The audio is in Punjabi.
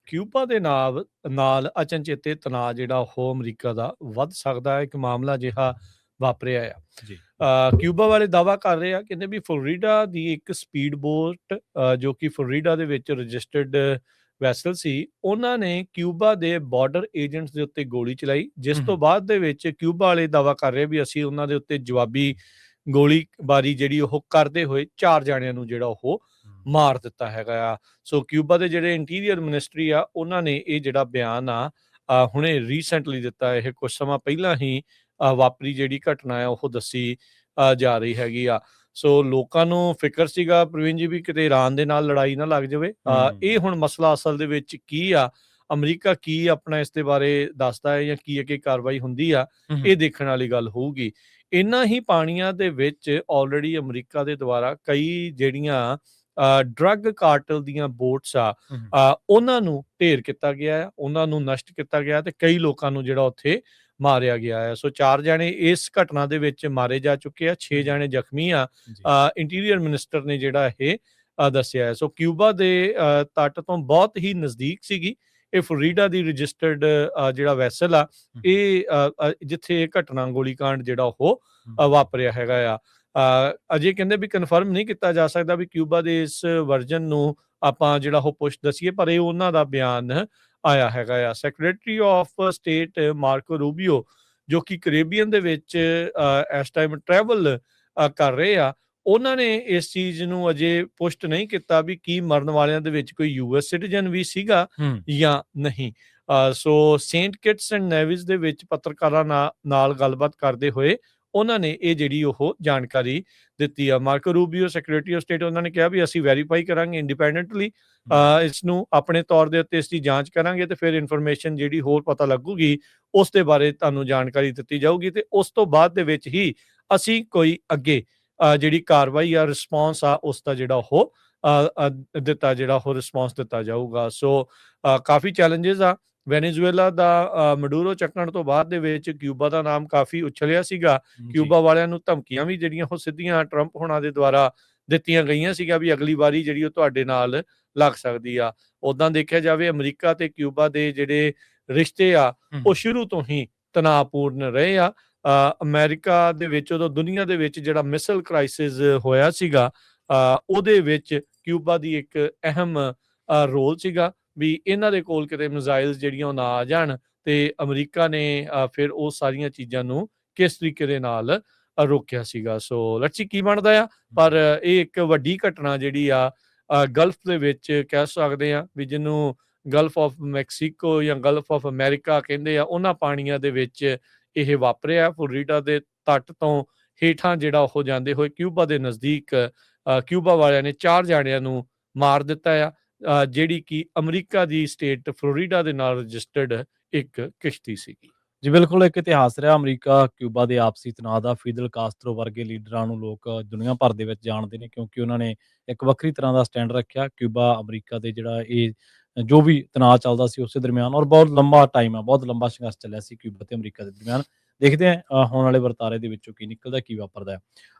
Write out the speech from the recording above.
ਕਿਊਬਾ ਦੇ ਨਾਲ ਅਚਨਚੇਤੇ ਤਣਾਅ ਜਿਹੜਾ ਉਹ ਅਮਰੀਕਾ ਦਾ ਵੱਧ ਸਕਦਾ ਹੈ। ਇੱਕ ਮਾਮਲਾ ਜਿਹਾ ਵਾਪਰਿਆ ਆ। ਜੀ। ਕਿਊਬਾ ਵਾਲੇ ਦਾਅਵਾ ਕਰ ਰਹੇ ਆ, ਕਹਿੰਦੇ ਵੀ ਫਲੋਰੀਡਾ ਦੀ ਇੱਕ ਸਪੀਡ ਬੋਟ ਜੋ ਕਿ ਫਲੋਰੀਡਾ ਦੇ ਵਿੱਚ ਰਜਿਸਟਰਡ ਵੈਸਲ ਸੀ, ਉਹਨਾਂ ਨੇ ਕਿਊਬਾ ਦੇ ਬਾਰਡਰ ਏਜੰਟਸ ਦੇ ਉੱਤੇ ਗੋਲੀ ਚਲਾਈ, ਜਿਸ ਤੋਂ ਬਾਅਦ ਦੇ ਵਿੱਚ ਕਿਊਬਾ ਵਾਲੇ ਦਾਅਵਾ ਕਰ ਰਹੇ ਵੀ ਅਸੀਂ ਉਹਨਾਂ ਦੇ ਉੱਤੇ ਜਵਾਬੀ ਗੋਲੀਬਾਰੀ ਜਿਹੜੀ ਉਹ ਕਰਦੇ ਹੋਏ 4 ਜਾਣਿਆਂ ਨੂੰ ਜਿਹੜਾ ਉਹ ਮਾਰ ਦਿੱਤਾ ਹੈਗਾ ਆ। ਸੋ ਕਿਊਬਾ ਦੇ ਜਿਹੜੇ ਇੰਟੀਰੀਅਰ ਮਿਨਿਸਟਰੀ ਆ, ਉਹਨਾਂ ਨੇ ਇਹ ਜਿਹੜਾ ਬਿਆਨ ਆ ਹੁਣੇ ਰੀਸੈਂਟਲੀ ਦਿੱਤਾ। ਇਹ ਕੁਝ ਸਮਾਂ ਪਹਿਲਾਂ ਹੀ ਵਾਪਰੀ ਜਿਹੜੀ ਘਟਨਾ ਆ ਉਹ ਦੱਸੀ ਜਾ ਰਹੀ ਹੈਗੀ ਆ। ਸੋ ਲੋਕਾਂ ਨੂੰ ਫਿਕਰ ਸੀਗਾ ਪ੍ਰਵੀਨ ਜੀ ਵੀ ਕਿਤੇ ਈਰਾਨ ਦੇ ਨਾਲ ਲੜਾਈ ਨਾ ਲੱਗ ਜਾਵੇ। ਇਹ ਹੁਣ ਮਸਲਾ ਅਸਲ ਦੇ ਵਿੱਚ ਕੀ ਆ, ਅਮਰੀਕਾ ਕੀ ਆਪਣਾ ਇਸ ਦੇ ਬਾਰੇ ਦੱਸਦਾ ਹੈ ਜਾਂ ਕੀ ਅੱਗੇ ਕਾਰਵਾਈ ਹੁੰਦੀ ਆ, ਇਹ ਦੇਖਣ ਵਾਲੀ ਗੱਲ ਹੋਊਗੀ। ਇਹਨਾਂ ਹੀ ਪਾਣੀਆਂ ਦੇ ਵਿੱਚ ਆਲਰੇਡੀ ਅਮਰੀਕਾ ਦੇ ਦੁਆਰਾ ਕਈ ਜਿਹੜੀਆਂ ਡਰੱਗ ਕਾਰਟਲ ਦੀਆਂ ਬੋਟਸ ਆ, ਉਹਨਾਂ ਨੂੰ ਢੇਰ ਕੀਤਾ ਗਿਆ ਆ, ਉਹਨਾਂ ਨੂੰ ਨਸ਼ਟ ਕੀਤਾ ਗਿਆ ਤੇ ਕਈ ਲੋਕਾਂ ਨੂੰ ਜਿਹੜਾ ਉੱਥੇ ਮਾਰਿਆ ਗਿਆ ਹੈ। ਸੋ 4 ਜਾਣੇ ਇਸ ਘਟਨਾ ਦੇ ਵਿੱਚ ਮਾਰੇ ਜਾ ਚੁੱਕੇ ਆ, 6 ਜਾਣੇ ਜ਼ਖਮੀ ਆ। ਇੰਟੀਰੀਅਰ ਮਿਨਿਸਟਰ ਨੇ ਜਿਹੜਾ ਇਹ ਦੱਸਿਆ ਹੈ। ਸੋ ਕਿਊਬਾ ਦੇ ਤੱਟ ਤੋਂ ਬਹੁਤ ਹੀ ਨਜ਼ਦੀਕ ਸੀਗੀ ਇਹ ਫਲੋਰੀਡਾ ਦੀ ਰਜਿਸਟਰਡ ਜਿਹੜਾ ਵੈਸਲ ਆ, ਇਹ ਜਿੱਥੇ ਇਹ ਘਟਨਾ ਗੋਲੀਕਾਂਡ ਜਿਹੜਾ ਉਹ ਵਾਪਰਿਆ ਹੈਗਾ ਆ। ਅਜੇ ਕਹਿੰਦੇ ਵੀ ਕਨਫਰਮ ਨਹੀਂ ਕੀਤਾ ਜਾ ਸਕਦਾ ਵੀ ਕਿਊਬਾ ਦੇ ਇਸ ਵਰਜਨ ਨੂੰ ਆਪਾਂ ਜਿਹੜਾ ਉਹ ਪੁਸ਼ ਦਸੀਏ, ਪਰ ਇਹ ਉਹਨਾਂ ਦਾ ਬਿਆਨ ਆਇਆ ਹੈਗਾ ਆ। ਸੈਕਟਰੀ ਆਫ ਸਟੇਟ ਮਾਰਕੋ ਰੂਬੀਓ, ਜੋ ਕਿ ਕੈਰੇਬੀਅਨ ਦੇ ਵਿੱਚ ਇਸ ਟਾਈਮ ਟਰੈਵਲ ਕਰ ਰਹੇ ਆ, ਉਹਨਾਂ ਨੇ ਇਸ ਚੀਜ਼ ਨੂੰ ਅਜੇ ਪੁਸ਼ਟ ਨਹੀਂ ਕੀਤਾ ਵੀ ਕੀ ਮਰਨ ਵਾਲਿਆਂ ਦੇ ਵਿੱਚ ਕੋਈ US ਸਿਟੀਜ਼ਨ ਵੀ ਸੀਗਾ ਜਾਂ ਨਹੀਂ। ਸੋ ਸੇਂਟ ਕਿਟਸ ਐਂਡ ਨੇਵਿਸ ਦੇ ਵਿੱਚ ਪੱਤਰਕਾਰਾਂ ਨਾਲ ਗੱਲਬਾਤ ਕਰਦੇ ਹੋਏ ਉਹਨਾਂ ਨੇ ਇਹ ਜਿਹੜੀ ਉਹ ਜਾਣਕਾਰੀ ਦਿੱਤੀ ਆ। ਮਾਰਕੋ ਰੂਬੀਓ ਸੈਕਟਰੀ ਆਫ ਸਟੇਟ, ਉਹਨਾਂ ਨੇ ਕਿਹਾ ਵੀ ਅਸੀਂ ਵੈਰੀਫਾਈ ਕਰਾਂਗੇ ਇੰਡੀਪੈਂਡੈਂਟਲੀ, ਇਸ ਨੂੰ ਆਪਣੇ ਤੌਰ ਦੇ ਉੱਤੇ ਇਸ ਦੀ ਜਾਂਚ ਕਰਾਂਗੇ ਤੇ ਫਿਰ ਇਨਫੋਰਮੇਸ਼ਨ ਜਿਹੜੀ ਹੋਰ ਪਤਾ ਲੱਗੂਗੀ ਉਸ ਦੇ ਬਾਰੇ ਤੁਹਾਨੂੰ ਜਾਣਕਾਰੀ ਦਿੱਤੀ ਜਾਊਗੀ ਤੇ ਉਸ ਤੋਂ ਬਾਅਦ ਦੇ ਵਿੱਚ ਹੀ ਅਸੀਂ ਕੋਈ ਅੱਗੇ ਜਿਹੜੀ ਕਾਰਵਾਈ ਆ, ਰਿਸਪੌਂਸ ਆ, ਉਸ ਦਾ ਜਿਹੜਾ ਉਹ ਦਿੱਤਾ ਰਿਸਪੌਂਸ ਦਿੱਤਾ ਜਾਊਗਾ। ਸੋ ਕਾਫੀ ਚੈਲੰਜਸ ਆ। ਵੈਨੇਜ਼ੁਏਲਾ ਦਾ ਮਡੂਰੋ ਚੱਕਣ ਤੋਂ ਬਾਅਦ ਦੇ ਵਿੱਚ ਕਿਊਬਾ ਦਾ ਨਾਮ ਕਾਫੀ ਉਛਲਿਆ ਸੀਗਾ। ਕਿਊਬਾ ਵਾਲਿਆਂ ਨੂੰ ਧਮਕੀਆਂ ਵੀ ਜਿਹੜੀਆਂ ਉਹ ਸਿੱਧੀਆਂ ਟਰੰਪ ਹੋਣਾ ਦੇ ਦੁਆਰਾ ਦਿੱਤੀਆਂ ਗਈਆਂ ਸੀਗੀਆਂ ਵੀ ਅਗਲੀ ਵਾਰੀ ਜਿਹੜੀ ਉਹ ਤੁਹਾਡੇ ਨਾਲ ਲੱਗ ਸਕਦੀ ਆ। ਉੱਦਾਂ ਦੇਖਿਆ ਜਾਵੇ ਅਮਰੀਕਾ ਤੇ ਕਿਊਬਾ ਦੇ ਜਿਹੜੇ ਰਿਸ਼ਤੇ ਆ ਉਹ ਸ਼ੁਰੂ ਤੋਂ ਹੀ ਤਣਾਅਪੂਰਨ ਰਹੇ ਆ। ਅਮਰੀਕਾ ਦੇ ਵਿੱਚ ਉਦੋਂ ਦੁਨੀਆ ਦੇ ਵਿੱਚ ਜਿਹੜਾ ਮਿਸਲ ਕ੍ਰਾਈਸਿਸ ਹੋਇਆ ਸੀਗਾ, ਉਹਦੇ ਵਿੱਚ ਕਿਊਬਾ ਦੀ ਇੱਕ ਅਹਿਮ ਰੋਲ ਸੀਗਾ ਵੀ ਇਹਨਾਂ ਦੇ ਕੋਲ ਕਿਤੇ ਮਿਜ਼ਾਈਲਸ ਜਿਹੜੀਆਂ ਉਹ ਨਾ ਆ ਜਾਣ ਤੇ ਅਮਰੀਕਾ ਨੇ ਫਿਰ ਉਹ ਸਾਰੀਆਂ ਚੀਜ਼ਾਂ ਨੂੰ ਕਿਸ ਤਰੀਕੇ ਦੇ ਨਾਲ ਰੋਕਿਆ ਸੀਗਾ। ਸੋ ਲੈਟਸ ਸੀ ਕੀ ਬਣਦਾ ਆ, ਪਰ ਇਹ ਇੱਕ ਵੱਡੀ ਘਟਨਾ ਜਿਹੜੀ ਆ ਗਲਫ ਦੇ ਵਿੱਚ ਕਹਿ ਸਕਦੇ ਆ ਵੀ ਜਿਹਨੂੰ ਗਲਫ ਆਫ ਮੈਕਸੀਕੋ ਜਾਂ ਗਲਫ ਆਫ ਅਮਰੀਕਾ ਕਹਿੰਦੇ ਆ, ਉਹਨਾਂ ਪਾਣੀਆਂ ਦੇ ਵਿੱਚ ਇਹ ਵਾਪਰਿਆ। ਫਲੋਰੀਡਾ ਦੇ ਤੱਟ ਤੋਂ ਹੇਠਾਂ ਜਿਹੜਾ ਉਹ ਜਾਂਦੇ ਹੋਏ ਕਿਊਬਾ ਦੇ ਨਜ਼ਦੀਕ ਕਿਊਬਾ ਵਾਲਿਆਂ ਨੇ 4 ਜਾਣਿਆਂ ਨੂੰ ਮਾਰ ਦਿੱਤਾ ਆ, ਜਿਹੜੀ ਕਿ ਅਮਰੀਕਾ ਦੀ ਸਟੇਟ ਫਲੋਰੀਡਾ ਦੇ ਨਾਲ ਰਜਿਸਟਰਡ ਇੱਕ ਕਿਸ਼ਤੀ ਸੀਗੀ। ਜੀ ਬਿਲਕੁਲ, ਇੱਕ ਇਤਿਹਾਸ ਰਿਹਾ ਅਮਰੀਕਾ ਕਿਊਬਾ ਦੇ ਆਪਸੀ ਤਣਾਅ ਦਾ। ਫਿਦਲ ਕਾਸਤਰੋ ਵਰਗੇ ਲੀਡਰਾਂ ਨੂੰ ਲੋਕ ਦੁਨੀਆ ਭਰ ਦੇ ਵਿੱਚ ਜਾਣਦੇ ਨੇ ਕਿਉਂਕਿ ਉਹਨਾਂ ਨੇ ਇੱਕ ਵੱਖਰੀ ਤਰ੍ਹਾਂ ਦਾ ਸਟੈਂਡ ਰੱਖਿਆ ਕਿਊਬਾ ਅਮਰੀਕਾ ਦੇ ਜਿਹੜਾ ਇਹ ਜੋ ਵੀ ਤਣਾਅ ਚੱਲਦਾ ਸੀ ਉਸੇ ਦਰਮਿਆਨ, ਔਰ ਬਹੁਤ ਲੰਬਾ ਟਾਈਮ ਆ, ਬਹੁਤ ਲੰਬਾ ਸੰਘਰਸ਼ ਚੱਲਿਆ ਸੀ ਕਿਊਬਾ ਤੇ ਅਮਰੀਕਾ ਦੇ ਦਰਮਿਆਨ। ਦੇਖਦੇ ਹਾਂ ਆਉਣ ਵਾਲੇ ਵਰਤਾਰੇ ਦੇ ਵਿੱਚੋਂ ਕੀ ਨਿਕਲਦਾ, ਕੀ ਵਾਪਰਦਾ ਹੈ।